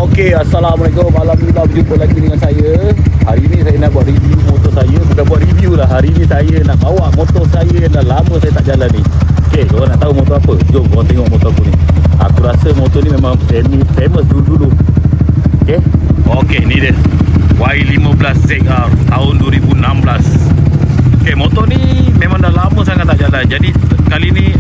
Okey, Assalamualaikum. Malam ni berjumpa lagi dengan saya. Hari ni saya nak buat review motor saya. Bukan buat review lah. Hari ni saya nak bawa motor saya yang dah lama saya tak jalan ni. Okey, korang nak tahu motor apa? Jom korang tengok motor aku ni. Aku rasa motor ni memang famous dulu-dulu. Okey, ni dia Y15ZR tahun 2016. Okey, motor ni memang dah lama sangat tak jalan. Jadi kali ni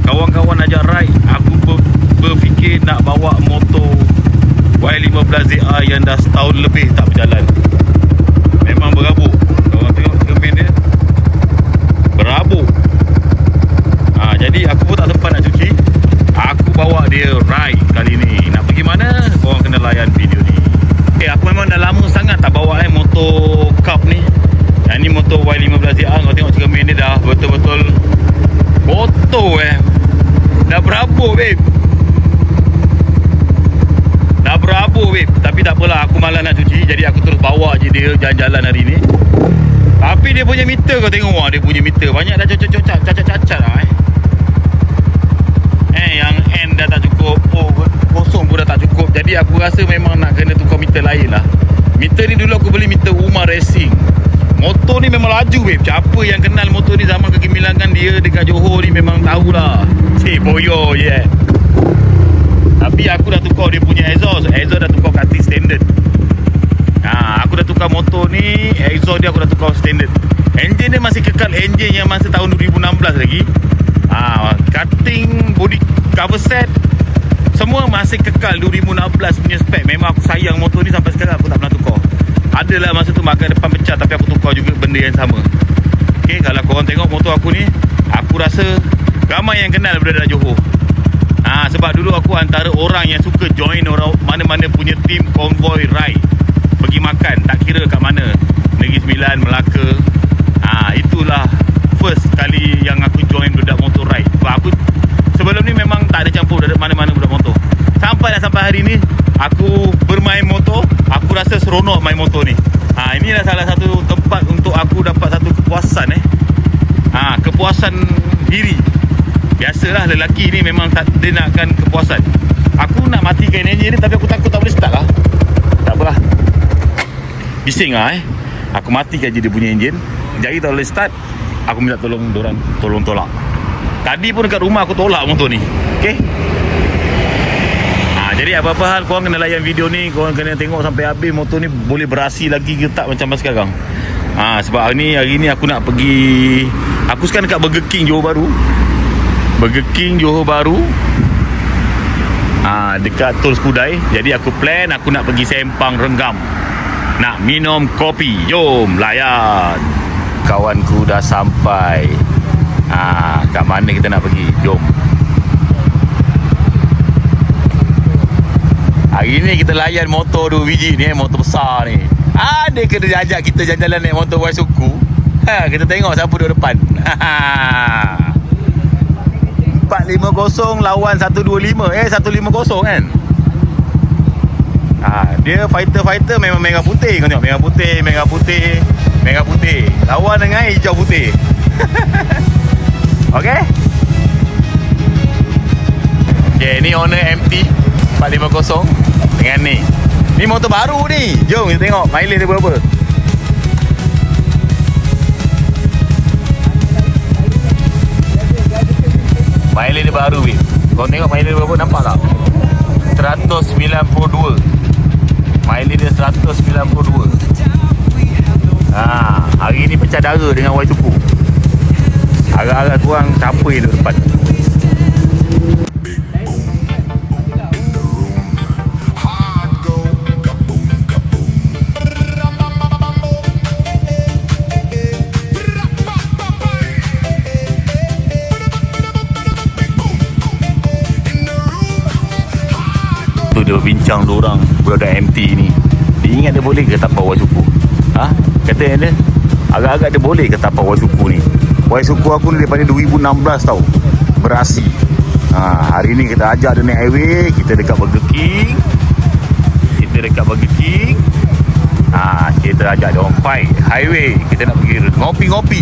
kawan-kawan ajak ride, aku berfikir nak bawa motor Y15ZR yang dah setahun lebih tak berjalan. Memang berabuk. Korang tengok cermin dia berabuk. Jadi aku pun tak sempat nak cuci. Aku bawa dia ride kali ni. Nak pergi mana? Korang kena layan video ni. Aku memang dah lama sangat tak bawa motor Cup ni. Yang ni motor Y15ZR. Kau tengok cermin dia dah betul-betul kotor dah berabuk babe. Dah berabuk babe. Tapi tak apalah, aku malas nak cuci. Jadi aku terus bawa je dia jalan-jalan hari ni. Tapi dia punya meter kau tengok dia punya meter banyak dah cacat lah yang N dah tak cukup, kosong pun dah tak cukup. Jadi aku rasa memang nak kena tukar meter lain lah. Meter ni dulu aku beli meter Umar Racing. Motor ni memang laju babe. Siapa yang kenal motor ni zaman kegemilangan dia dekat Johor ni memang tahulah. Boyo je Tapi aku dah tukar dia punya exhaust dah tukar cutting standard. Aku dah tukar motor ni, exhaust dia aku dah tukar standard. Engine dia masih kekal engine yang masa tahun 2016 lagi. Cutting body cover set semua masih kekal 2016 punya spek. Memang aku sayang motor ni sampai sekarang aku tak pernah tukar. Adalah masa tu bahagian depan pecah, tapi aku tukar juga benda yang sama. Okay, kalau korang tengok motor aku ni, aku rasa ramai yang kenal berada di Johor. Sebab dulu aku antara orang yang suka join orang mana-mana punya team convoy ride, pergi makan, tak kira kat mana, Negeri Sembilan, Melaka. Itulah first kali yang aku join budak motor ride. Sebab aku sebelum ni memang tak ada campur dari mana-mana budak motor. Sampai hari ni aku bermain motor, aku rasa seronok main motor ni. Inilah salah satu tempat untuk aku dapat satu kepuasan kepuasan diri. Biasalah lelaki ni memang dia nakkan kepuasan. Aku nak matikan enjin ni, tapi aku takut tak boleh start lah. Tak apalah, bising lah aku matikan je dia punya enjin. Jadi tak boleh start, aku minta tolong dorang, tolong tolak. Tadi pun dekat rumah aku tolak motor ni. Okay, jadi apa-apa hal korang kena layan video ni. Korang kena tengok sampai habis. Motor ni boleh berasi lagi ke tak macam sekarang. Sebab hari ni aku nak pergi. Aku sekarang dekat Burger King Johor Bahru. Burger King Johor Bahru, dekat Tol Skudai. Jadi aku plan aku nak pergi Sempang Renggam, nak minum kopi. Jom layan. Kawanku dah sampai. Kat mana kita nak pergi? Jom. Hari ni kita layan motor 2 biji ni, motor besar ni. Dia kena ajak kita jalan-jalan naik motor Y Suku. Kita tengok siapa duduk depan. 450 lawan 125. 150 kan. Dia fighter memang merah putih. Kau tengok merah putih lawan dengan hijau putih. Okay, ni owner MT 450 dengan ni motor baru ni. Jom kita tengok mileage dia berapa. Mileage dia baru weh. Kau tengok mileage dia berapa, nampak tak? 192. Mileage dia 192. Hari ni pecah dara dengan Y Suku. Agak-agak kurang siapa yang duduk depan. Tu dia bincang diorang budak MT ni. Dia ingat dia boleh ke tapak Y Suku? Kata dia agak-agak dia boleh ke tapak Y Suku ni. Y Suku aku ni daripada 2016 tau berasi. Hari ni kita ajak dia naik highway. Kita dekat Burger King. Kita ajak dia orang fight highway. Kita nak pergi ngopi-ngopi.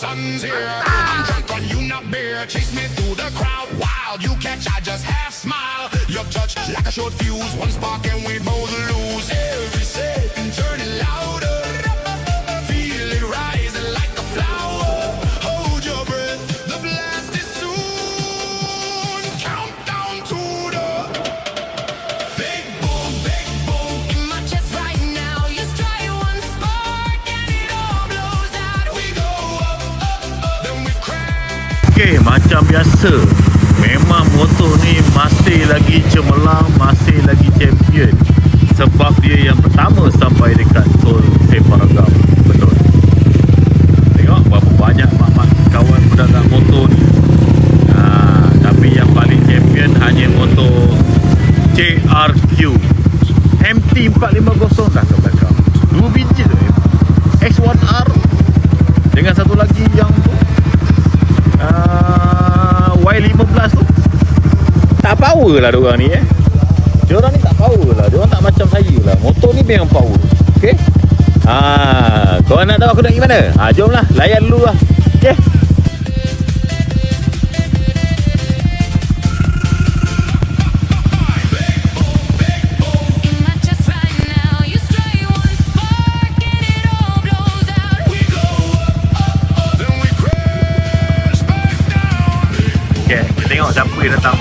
sun's here. I'm drunk on you, not beer. Chase me through the crowd, wild. You catch, I just half smile. Your touch like a short fuse. One spark and we both lose. Every second turning louder. Feel it rising like a flower. Hold your breath, the blast is soon. Countdown to the big boom, big boom. In my chest right now, you strike one spark and it all blows out. We go up, up, up, then we crash. Okey, macam biasa, memang motor ni masih lagi cemerlang, masih lagi champion. Sebab dia yang pertama sampai dekat tol Separagam. Betul. Tengok berapa banyak mak-mak kawan pedagang motor ni. Tapi yang paling champion hanya motor JRQ MT450 dah ke belakang. 2 biji tu X1R dengan satu lagi yang Y15 tu. Tak power lah diorang ni Diorang ni tak power lah. Diorang tak macam saya lah. Motor ni memang power. Okay. Korang nak tahu aku nak pergi mana? Jom lah, layan dulu lah. Okay. In my chest right now, you strike one spark and it all blows out. We go up, up, up, then we crash back down. Okay, kita tengok siapa yang datang.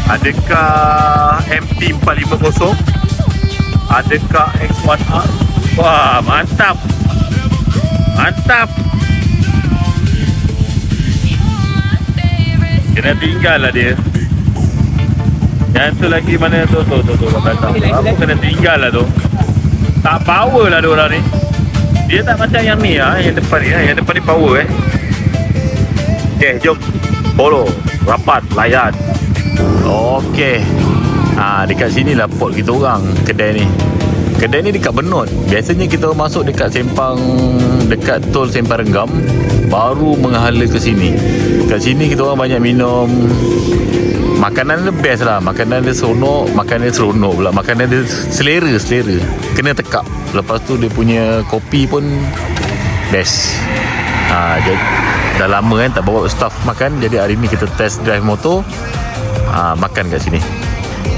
Adakah MT450? Adakah X1R? Wah, mantap. Mantap. Kena tinggal lah dia. Yang tu lagi mana tu? Tu datang. Apa kena tinggal lah tu. Tak power lah diorang ni. Dia tak macam yang ni yang depan ni Yang depan ni power Okay, jom. Follow. Rapat, layan. Okey. Dekat sini lah pot kita orang kedai ni. Kedai ni dekat Benut. Biasanya kita masuk dekat Sempang, dekat tol Sempang Renggam, baru menghala ke sini. Kat sini kita orang banyak minum. Makanan dia best lah. Makanan dia seronok. Makanan dia seronok pula. Makanan dia selera. Kena tekak. Lepas tu dia punya kopi pun best. Dah lama kan tak bawa staff makan. Jadi hari ni kita test drive motor, makan kat sini.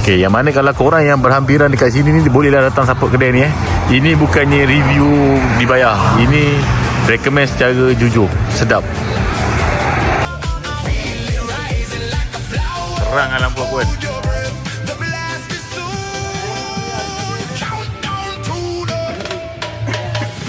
Okay, yang mana kalau korang yang berhampiran dekat sini ni, bolehlah datang support kedai ni Ini bukannya review dibayar. Ini recommend secara jujur. Sedap. Terang alam pun. The blast is soon. Countdown to the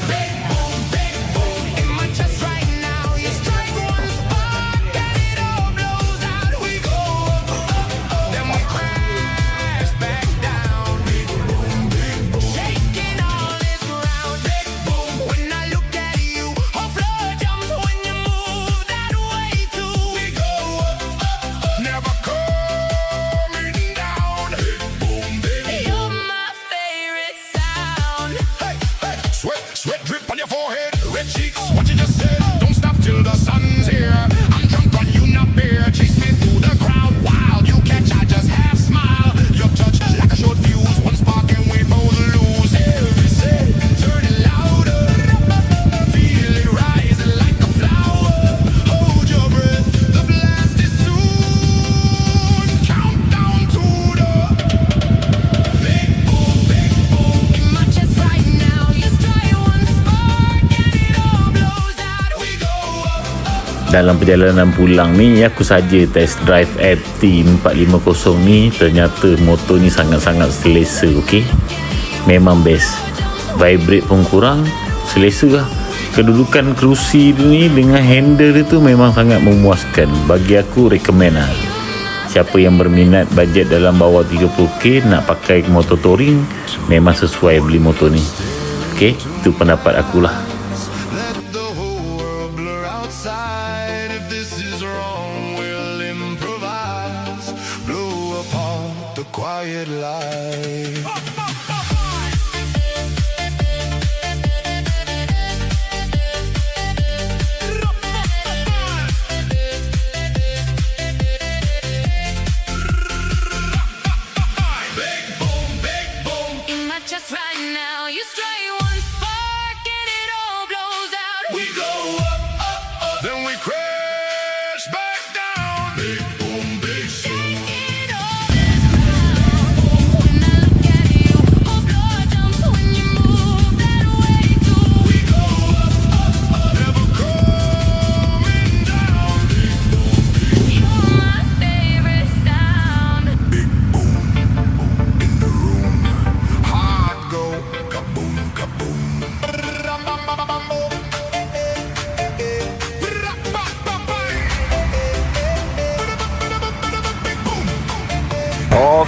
big boom, big boom. In my chest right now, you strike one spark and it all blows out. We go up, up, up, then we crash back down. Big boom, big boom. Shaking all this ground. Big boom. When I look at you, whole floor jumps when you move that way too. We go up, up, up, never coming down. Big boom, big boom. You're my favorite sound. Hey, hey, sweat, sweat drip on your forehead, red cheeks. What you just said? Don't stop till the sun's here. I'm drunk on you, not beer. Chase me through the crowd, wild. You catch, I just half smile. Your touch like a short fuse. One spark and we both lose. Every second turning louder. Feel it rising like a flower. Hold your breath, the blast is soon. Countdown to the big boom, big boom. In my chest right now, you strike one spark and it all blows out. We go up. Dalam perjalanan pulang ni, aku saja test drive MT450 ni. Ternyata motor ni sangat-sangat selesa. Okay, memang best. Vibrate pun kurang, selesa lah. Kedudukan kerusi ni dengan handle dia tu memang sangat memuaskan. Bagi aku recommend lah. Siapa yang berminat bajet dalam bawah 30k nak pakai motor touring, memang sesuai beli motor ni. Okay, itu pendapat akulah. Let the whole world blur outside. If this is wrong, we'll improvise. Blow apart the quiet light. Big boom, big boom. In my chest right now, you strike one spark and it all blows out. We go up.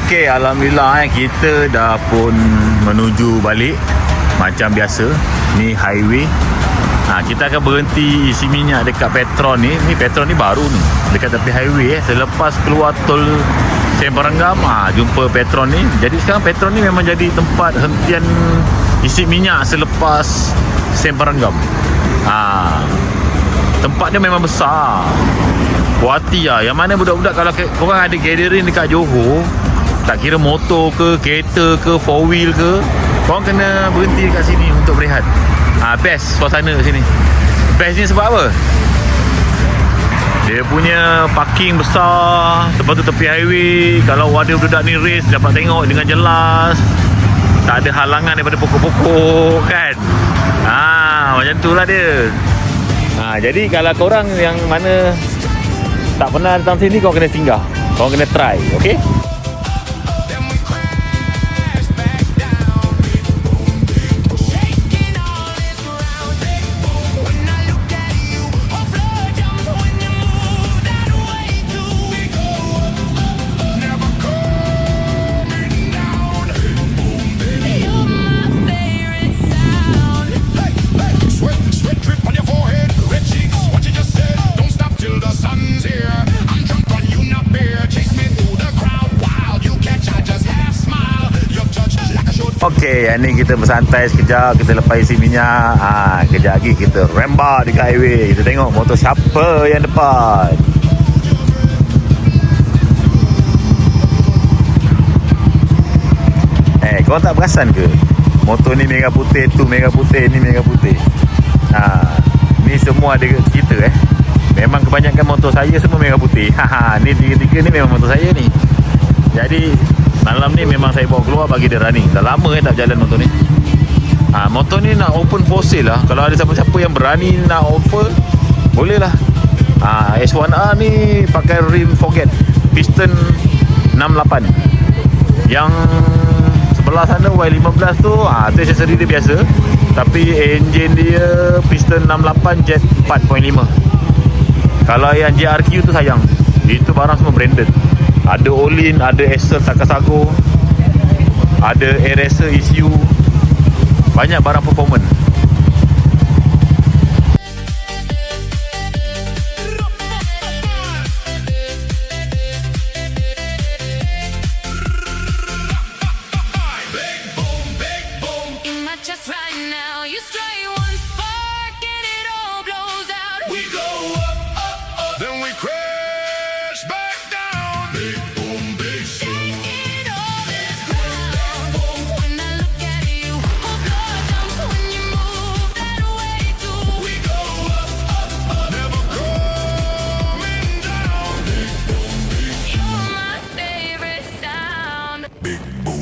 Okey, alhamdulillah kita dah pun menuju balik macam biasa. Ni highway. Kita akan berhenti isi minyak dekat Petron ni. Ni Petron ni baru ni, dekat tepi highway selepas keluar tol Sembaranggam, jumpa Petron ni. Jadi sekarang Petron ni memang jadi tempat hentian isi minyak selepas Sembaranggam. Tempat dia memang besar. Puati lah. Yang mana budak-budak kalau korang ada gathering dekat Johor, tak kira motor ke, kereta ke, 4-wheel ke, korang kena berhenti dekat sini untuk berehat. Best suasana sini. Best ni sebab apa? Dia punya parking besar. Lepas tu tepi highway. Kalau ada budak ni race, dapat tengok dengan jelas. Tak ada halangan daripada pokok-pokok kan. Macam tu lah dia. Jadi kalau korang yang mana tak pernah datang sini, korang kena singgah. Korang kena try. Okay? Then we crash back down. Shaking all this ground. When I look at you, a flood jumps when you move that way too. We go up, never coming down. You're my favorite sound. Hey, hey, sweat, sweat drip on your forehead. Red cheeks, what you just said. Don't stop till the sun's here. I'm drunk on you, not beer. Chase me through the crowd, wild. You catch, I just half smile. Your touch like a short. Okey, yang ni kita bersantai sekejap. Kita lepas isi minyak. Kejap lagi kita rembat dekat highway. Kita tengok motor siapa yang depan. Korang tak perasan ke? Motor ni merah putih, tu merah putih, ni merah putih. Ni semua ada cerita Memang kebanyakan motor saya semua merah putih. Ni tiga-tiga ni memang motor saya ni. Jadi malam ni memang saya bawa keluar bagi dia running. Dah lama tak berjalan motor ni. Motor ni nak open for sale lah. Kalau ada siapa-siapa yang berani nak offer, boleh lah. S1R ni pakai rim Forget piston 68. Yang sebelah sana Y15 tu, tu aksesori dia biasa. Tapi engine dia piston 68 jet 4.5. Kalau yang JRQ tu sayang, itu barang semua branded. Ada Olin, ada Excel Takasago, ada air racer ECU. Banyak barang performance. In my chest right now, you stray one spark and it all blows out. We go up, up, up. Then we crash back down. Big boom, big boom. Shaking all this ground. When I look at you, a flood jumps when you move that way too. We go up, up, up. Never coming down. Big boom, big You're my favorite sound. big boom.